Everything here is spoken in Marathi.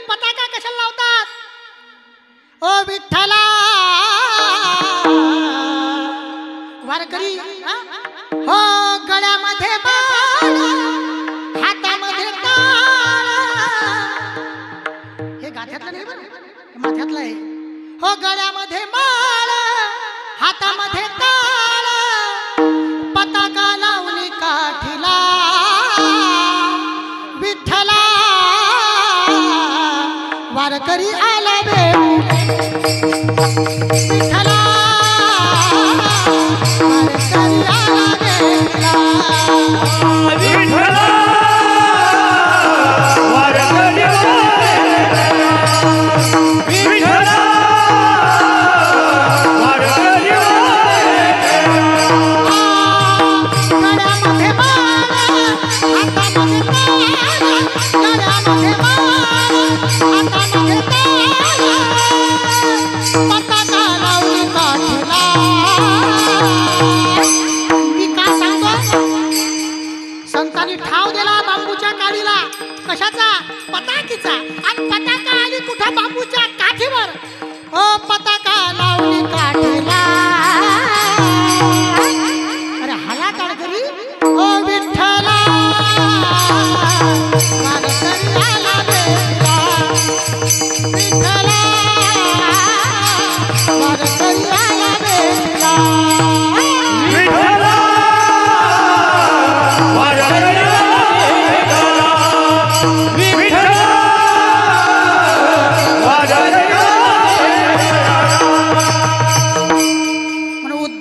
पताका कशाला लावतात? ओ विठ्ठला वारकरी हो गळ्यामध्ये माळ हातामध्ये टाळ. हे गाठ्यातलं नाही बरं, माथ्यातलं आहे. हो गळ्यामध्ये माळ हातामध्ये टाळ पताका लावली काठीला विठ्ठला वारकरी आला विठ्ठला वारकरी आला विठ्ठला वारकरी विठ्ठला वारकरी गळ्यामध्ये माळ हातामध्ये टाळ गळ्यामध्ये माळ हातामध्ये टाळ पताका लावली काठीला. मी का सांगतो? संतांनी ठाव दिला बांबूच्या काडीला. कशाचा? पताकीचा. आणि